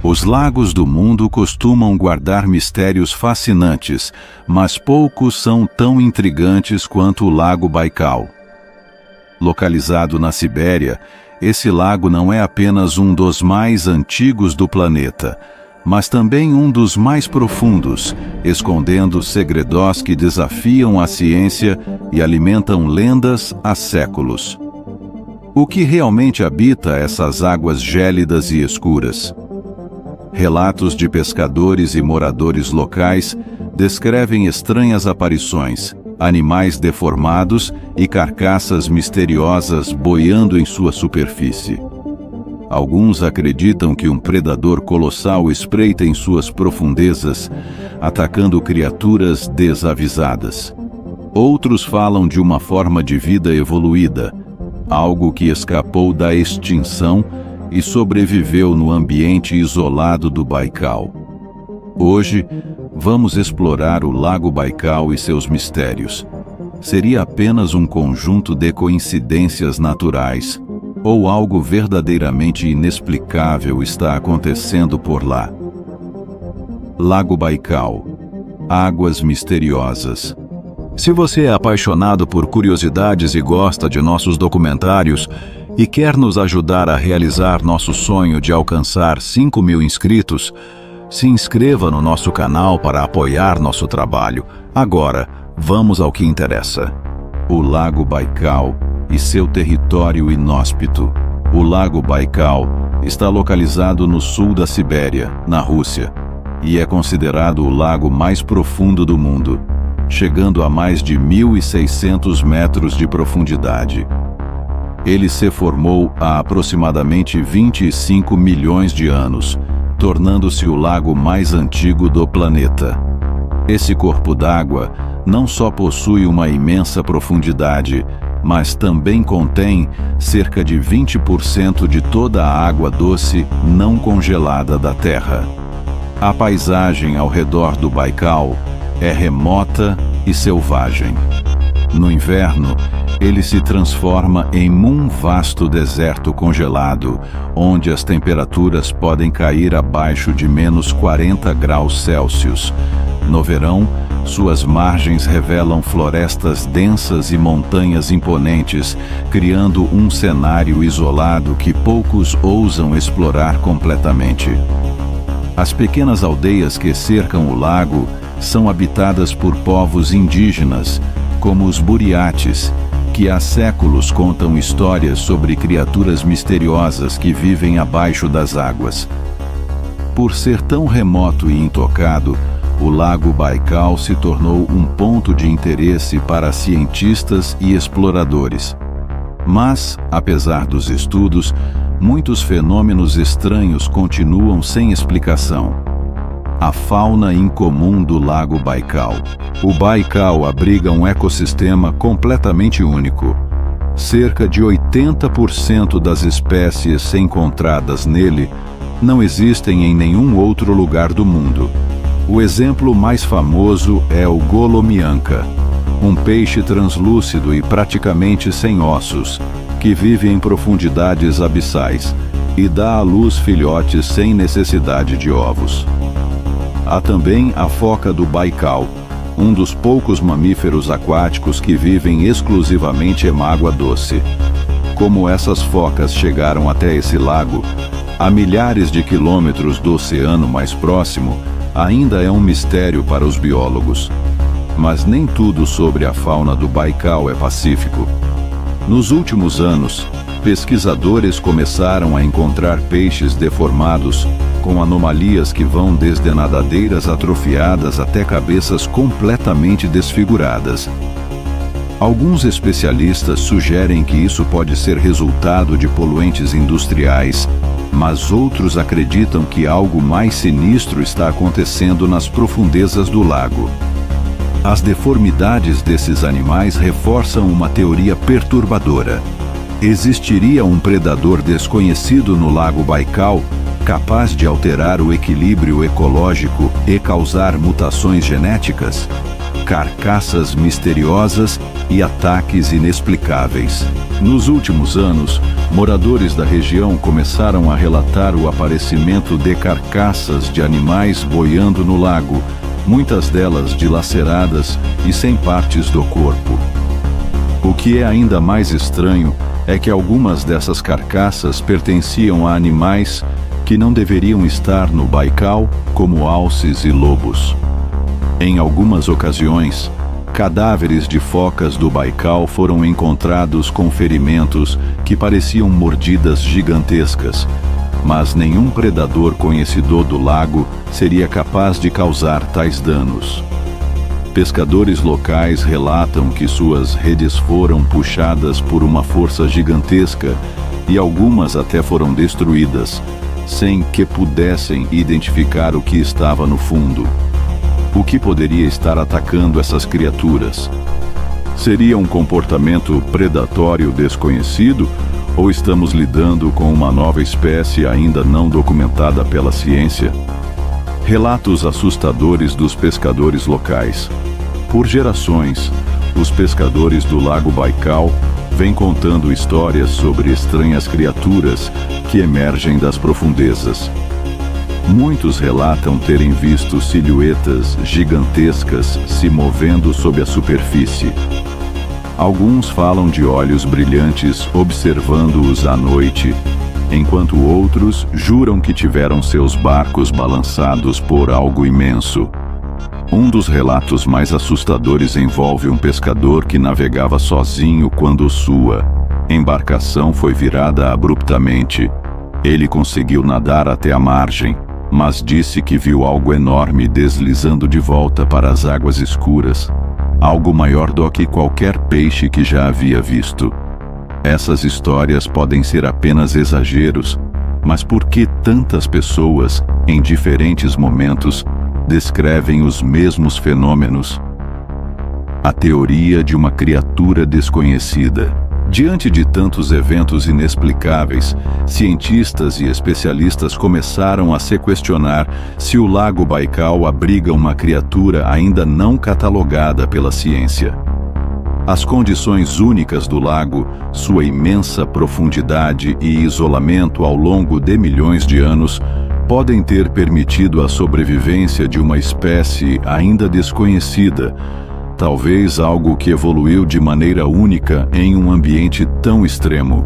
Os lagos do mundo costumam guardar mistérios fascinantes, mas poucos são tão intrigantes quanto o Lago Baikal. Localizado na Sibéria, esse lago não é apenas um dos mais antigos do planeta, mas também um dos mais profundos, escondendo segredos que desafiam a ciência e alimentam lendas há séculos. O que realmente habita essas águas gélidas e escuras? Relatos de pescadores e moradores locais descrevem estranhas aparições, animais deformados e carcaças misteriosas boiando em sua superfície. Alguns acreditam que um predador colossal espreita em suas profundezas, atacando criaturas desavisadas. Outros falam de uma forma de vida evoluída, algo que escapou da extinção e sobreviveu no ambiente isolado do Baikal. Hoje, vamos explorar o Lago Baikal e seus mistérios. Seria apenas um conjunto de coincidências naturais, ou algo verdadeiramente inexplicável está acontecendo por lá? Lago Baikal, águas misteriosas. Se você é apaixonado por curiosidades e gosta de nossos documentários e quer nos ajudar a realizar nosso sonho de alcançar 5.000 inscritos, se inscreva no nosso canal para apoiar nosso trabalho. Agora, vamos ao que interessa. O Lago Baikal e seu território inóspito. O Lago Baikal está localizado no sul da Sibéria, na Rússia, e é considerado o lago mais profundo do mundo, chegando a mais de 1.600 metros de profundidade. Ele se formou há aproximadamente 25 milhões de anos, tornando-se o lago mais antigo do planeta. Esse corpo d'água não só possui uma imensa profundidade, mas também contém cerca de 20% de toda a água doce não congelada da Terra. A paisagem ao redor do Baikal é remota e selvagem. No inverno, ele se transforma em um vasto deserto congelado, onde as temperaturas podem cair abaixo de menos 40 graus Celsius. No verão, suas margens revelam florestas densas e montanhas imponentes, criando um cenário isolado que poucos ousam explorar completamente. As pequenas aldeias que cercam o lago são habitadas por povos indígenas, como os Buriates, que há séculos contam histórias sobre criaturas misteriosas que vivem abaixo das águas. Por ser tão remoto e intocado, o Lago Baikal se tornou um ponto de interesse para cientistas e exploradores. Mas, apesar dos estudos, muitos fenômenos estranhos continuam sem explicação. A fauna incomum do Lago Baikal. O Baikal abriga um ecossistema completamente único. Cerca de 80% das espécies encontradas nele não existem em nenhum outro lugar do mundo. O exemplo mais famoso é o golomianca, um peixe translúcido e praticamente sem ossos, que vive em profundidades abissais e dá à luz filhotes sem necessidade de ovos. Há também a foca do Baikal, um dos poucos mamíferos aquáticos que vivem exclusivamente em água doce. Como essas focas chegaram até esse lago, a milhares de quilômetros do oceano mais próximo, ainda é um mistério para os biólogos. Mas nem tudo sobre a fauna do Baikal é pacífico. Nos últimos anos, pesquisadores começaram a encontrar peixes deformados, com anomalias que vão desde nadadeiras atrofiadas até cabeças completamente desfiguradas. Alguns especialistas sugerem que isso pode ser resultado de poluentes industriais, mas outros acreditam que algo mais sinistro está acontecendo nas profundezas do lago. As deformidades desses animais reforçam uma teoria perturbadora. Existiria um predador desconhecido no Lago Baikal, capaz de alterar o equilíbrio ecológico e causar mutações genéticas? carcaças misteriosas e ataques inexplicáveis. Nos últimos anos, moradores da região começaram a relatar o aparecimento de carcaças de animais boiando no lago, muitas delas dilaceradas e sem partes do corpo. O que é ainda mais estranho é que algumas dessas carcaças pertenciam a animais que não deveriam estar no Baikal, como alces e lobos. Em algumas ocasiões, cadáveres de focas do Baikal foram encontrados com ferimentos que pareciam mordidas gigantescas, mas nenhum predador conhecedor do lago seria capaz de causar tais danos. Pescadores locais relatam que suas redes foram puxadas por uma força gigantesca e algumas até foram destruídas, sem que pudessem identificar o que estava no fundo. O que poderia estar atacando essas criaturas? Seria um comportamento predatório desconhecido ou estamos lidando com uma nova espécie ainda não documentada pela ciência? Relatos assustadores dos pescadores locais. Por gerações, os pescadores do Lago Baikal vêm contando histórias sobre estranhas criaturas que emergem das profundezas. Muitos relatam terem visto silhuetas gigantescas se movendo sob a superfície. Alguns falam de olhos brilhantes observando-os à noite, enquanto outros juram que tiveram seus barcos balançados por algo imenso. Um dos relatos mais assustadores envolve um pescador que navegava sozinho quando sua embarcação foi virada abruptamente. Ele conseguiu nadar até a margem, mas disse que viu algo enorme deslizando de volta para as águas escuras, algo maior do que qualquer peixe que já havia visto. Essas histórias podem ser apenas exageros, mas por que tantas pessoas, em diferentes momentos, descrevem os mesmos fenômenos? A teoria de uma criatura desconhecida. Diante de tantos eventos inexplicáveis, cientistas e especialistas começaram a se questionar se o Lago Baikal abriga uma criatura ainda não catalogada pela ciência. As condições únicas do lago, sua imensa profundidade e isolamento ao longo de milhões de anos, podem ter permitido a sobrevivência de uma espécie ainda desconhecida, talvez algo que evoluiu de maneira única em um ambiente tão extremo.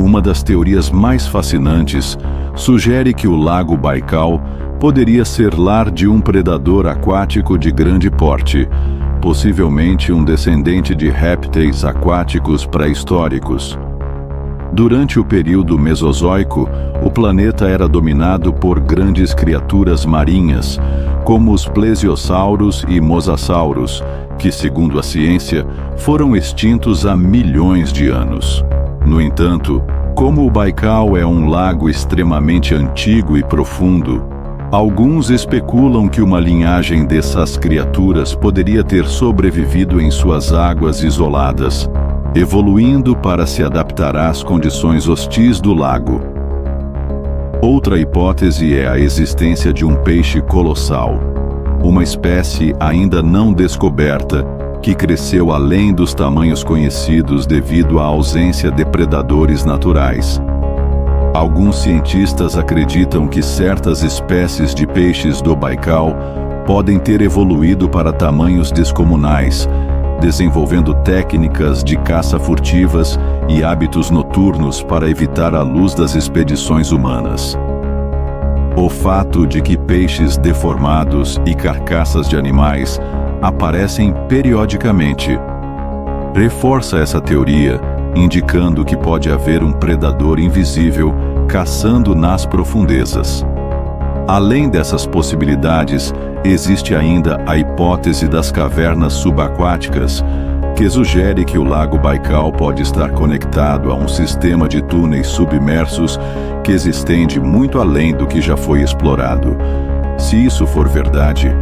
Uma das teorias mais fascinantes sugere que o Lago Baikal poderia ser lar de um predador aquático de grande porte, possivelmente um descendente de répteis aquáticos pré-históricos. Durante o período Mesozoico, o planeta era dominado por grandes criaturas marinhas, como os plesiosauros e mosassauros, que, segundo a ciência, foram extintos há milhões de anos. No entanto, como o Baikal é um lago extremamente antigo e profundo, alguns especulam que uma linhagem dessas criaturas poderia ter sobrevivido em suas águas isoladas, evoluindo para se adaptar às condições hostis do lago. Outra hipótese é a existência de um peixe colossal, uma espécie ainda não descoberta que cresceu além dos tamanhos conhecidos devido à ausência de predadores naturais. Alguns cientistas acreditam que certas espécies de peixes do Baikal podem ter evoluído para tamanhos descomunais, desenvolvendo técnicas de caça furtivas e hábitos noturnos para evitar a luz das expedições humanas. O fato de que peixes deformados e carcaças de animais aparecem periodicamente reforça essa teoria, indicando que pode haver um predador invisível caçando nas profundezas. Além dessas possibilidades, existe ainda a hipótese das cavernas subaquáticas, que sugere que o Lago Baikal pode estar conectado a um sistema de túneis submersos que se estende muito além do que já foi explorado. Se isso for verdade,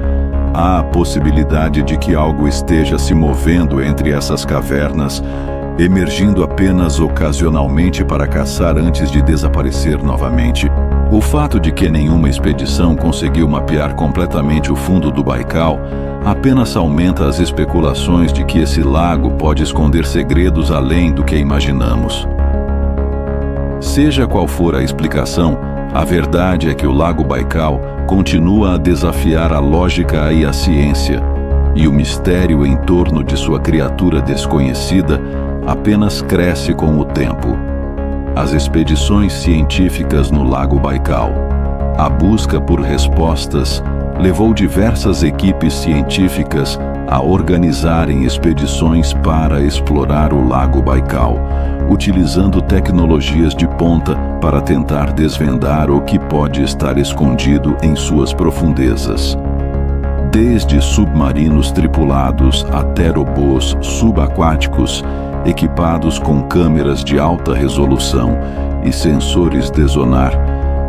há a possibilidade de que algo esteja se movendo entre essas cavernas, emergindo apenas ocasionalmente para caçar antes de desaparecer novamente. O fato de que nenhuma expedição conseguiu mapear completamente o fundo do Baikal apenas aumenta as especulações de que esse lago pode esconder segredos além do que imaginamos. Seja qual for a explicação, a verdade é que o Lago Baikal continua a desafiar a lógica e a ciência, e o mistério em torno de sua criatura desconhecida apenas cresce com o tempo. As expedições científicas no Lago Baikal. A busca por respostas levou diversas equipes científicas a organizarem expedições para explorar o Lago Baikal, utilizando tecnologias de ponta para tentar desvendar o que pode estar escondido em suas profundezas. Desde submarinos tripulados até robôs subaquáticos, equipados com câmeras de alta resolução e sensores de sonar,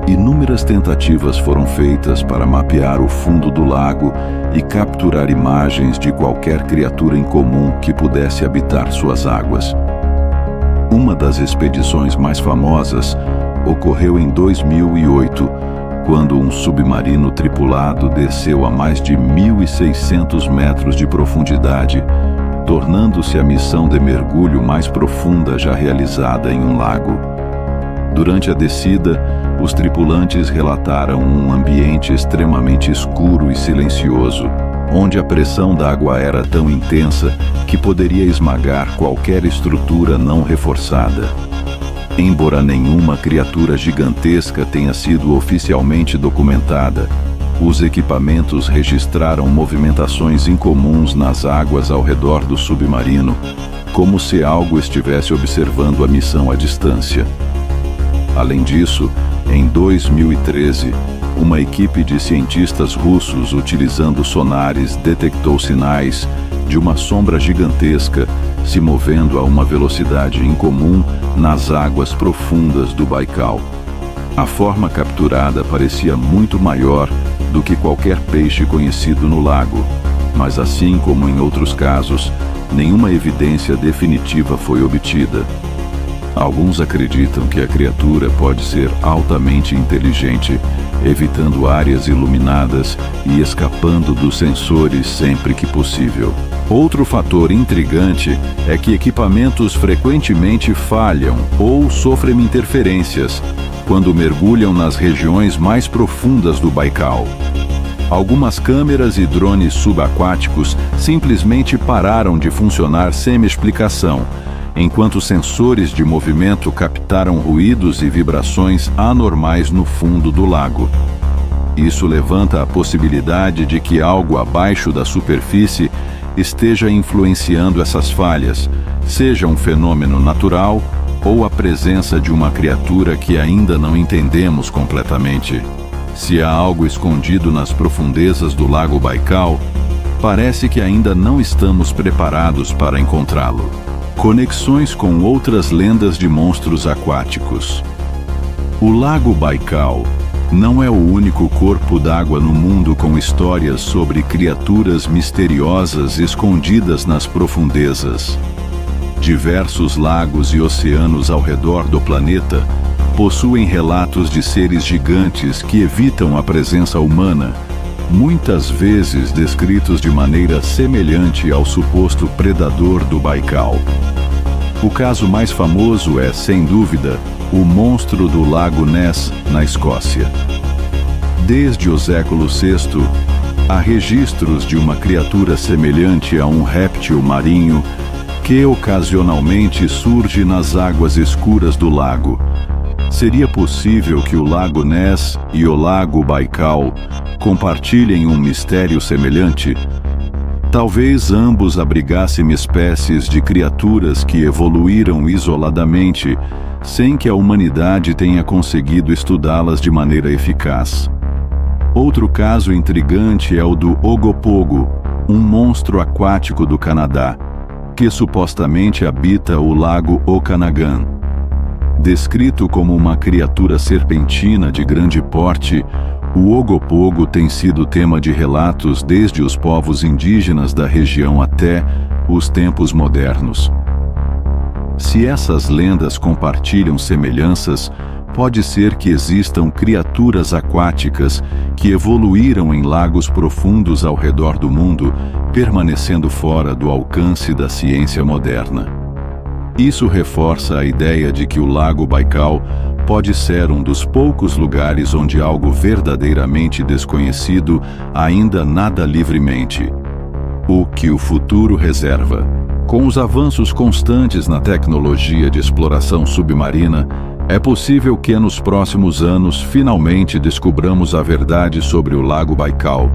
inúmeras tentativas foram feitas para mapear o fundo do lago e capturar imagens de qualquer criatura incomum que pudesse habitar suas águas. Uma das expedições mais famosas ocorreu em 2008, quando um submarino tripulado desceu a mais de 1.600 metros de profundidade, tornando-se a missão de mergulho mais profunda já realizada em um lago. Durante a descida, os tripulantes relataram um ambiente extremamente escuro e silencioso, onde a pressão da água era tão intensa que poderia esmagar qualquer estrutura não reforçada. Embora nenhuma criatura gigantesca tenha sido oficialmente documentada, os equipamentos registraram movimentações incomuns nas águas ao redor do submarino, como se algo estivesse observando a missão à distância. Além disso, em 2013, uma equipe de cientistas russos utilizando sonares detectou sinais de uma sombra gigantesca se movendo a uma velocidade incomum nas águas profundas do Baikal. A forma capturada parecia muito maior do que qualquer peixe conhecido no lago, mas assim como em outros casos, nenhuma evidência definitiva foi obtida. Alguns acreditam que a criatura pode ser altamente inteligente, evitando áreas iluminadas e escapando dos sensores sempre que possível. Outro fator intrigante é que equipamentos frequentemente falham ou sofrem interferências quando mergulham nas regiões mais profundas do Baikal. Algumas câmeras e drones subaquáticos simplesmente pararam de funcionar sem explicação, enquanto sensores de movimento captaram ruídos e vibrações anormais no fundo do lago. Isso levanta a possibilidade de que algo abaixo da superfície esteja influenciando essas falhas, seja um fenômeno natural ou a presença de uma criatura que ainda não entendemos completamente. Se há algo escondido nas profundezas do Lago Baikal, parece que ainda não estamos preparados para encontrá-lo. Conexões com outras lendas de monstros aquáticos. O Lago Baikal não é o único corpo d'água no mundo com histórias sobre criaturas misteriosas escondidas nas profundezas. Diversos lagos e oceanos ao redor do planeta possuem relatos de seres gigantes que evitam a presença humana, muitas vezes descritos de maneira semelhante ao suposto predador do Baikal. O caso mais famoso é, sem dúvida, o monstro do Lago Ness, na Escócia. Desde o século VI, há registros de uma criatura semelhante a um réptil marinho que ocasionalmente surge nas águas escuras do lago. Seria possível que o Lago Ness e o Lago Baikal compartilhem um mistério semelhante? Talvez ambos abrigassem espécies de criaturas que evoluíram isoladamente, sem que a humanidade tenha conseguido estudá-las de maneira eficaz. Outro caso intrigante é o do Ogopogo, um monstro aquático do Canadá, que supostamente habita o Lago Okanagan. Descrito como uma criatura serpentina de grande porte, o Ogopogo tem sido tema de relatos desde os povos indígenas da região até os tempos modernos. Se essas lendas compartilham semelhanças, pode ser que existam criaturas aquáticas que evoluíram em lagos profundos ao redor do mundo, permanecendo fora do alcance da ciência moderna. Isso reforça a ideia de que o Lago Baikal pode ser um dos poucos lugares onde algo verdadeiramente desconhecido ainda nada livremente. O que o futuro reserva. Com os avanços constantes na tecnologia de exploração submarina, é possível que nos próximos anos finalmente descubramos a verdade sobre o Lago Baikal.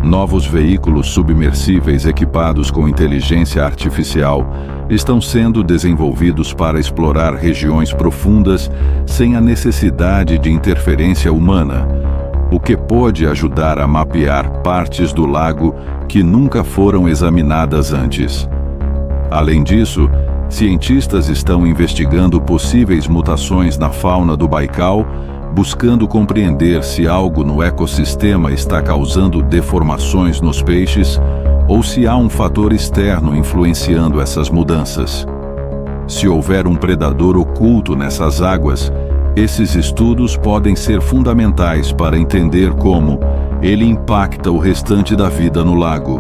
Novos veículos submersíveis equipados com inteligência artificial estão sendo desenvolvidos para explorar regiões profundas sem a necessidade de interferência humana, o que pode ajudar a mapear partes do lago que nunca foram examinadas antes. Além disso, cientistas estão investigando possíveis mutações na fauna do Baikal, buscando compreender se algo no ecossistema está causando deformações nos peixes ou se há um fator externo influenciando essas mudanças. Se houver um predador oculto nessas águas, esses estudos podem ser fundamentais para entender como ele impacta o restante da vida no lago.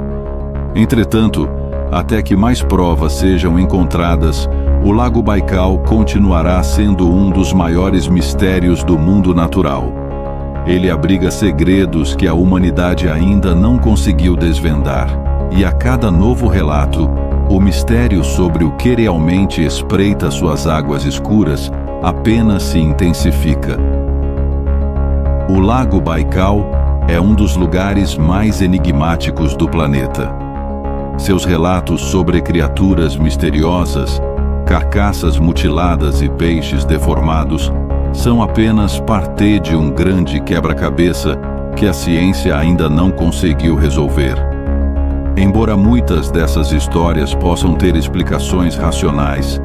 Entretanto, até que mais provas sejam encontradas, o Lago Baikal continuará sendo um dos maiores mistérios do mundo natural. Ele abriga segredos que a humanidade ainda não conseguiu desvendar, e a cada novo relato, o mistério sobre o que realmente espreita suas águas escuras apenas se intensifica. O Lago Baikal é um dos lugares mais enigmáticos do planeta. Seus relatos sobre criaturas misteriosas, carcaças mutiladas e peixes deformados são apenas parte de um grande quebra-cabeça que a ciência ainda não conseguiu resolver. Embora muitas dessas histórias possam ter explicações racionais,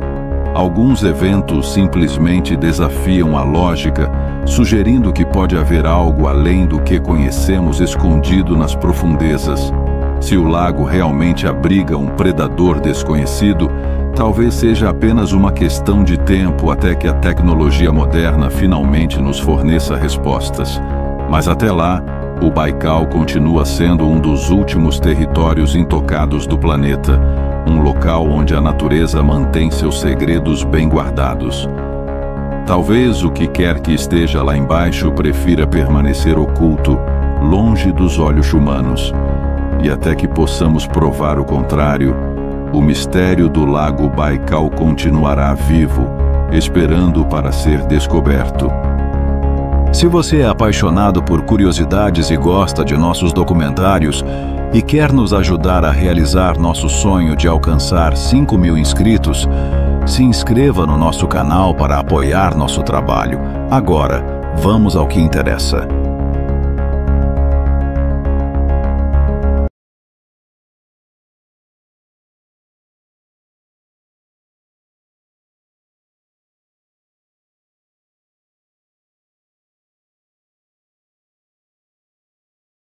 alguns eventos simplesmente desafiam a lógica, sugerindo que pode haver algo além do que conhecemos escondido nas profundezas. Se o lago realmente abriga um predador desconhecido, talvez seja apenas uma questão de tempo até que a tecnologia moderna finalmente nos forneça respostas. Mas até lá, o Baikal continua sendo um dos últimos territórios intocados do planeta, um local onde a natureza mantém seus segredos bem guardados. Talvez o que quer que esteja lá embaixo prefira permanecer oculto, longe dos olhos humanos. E até que possamos provar o contrário, o mistério do Lago Baikal continuará vivo, esperando para ser descoberto. Se você é apaixonado por curiosidades e gosta de nossos documentários e quer nos ajudar a realizar nosso sonho de alcançar 5.000 inscritos, se inscreva no nosso canal para apoiar nosso trabalho. Agora, vamos ao que interessa.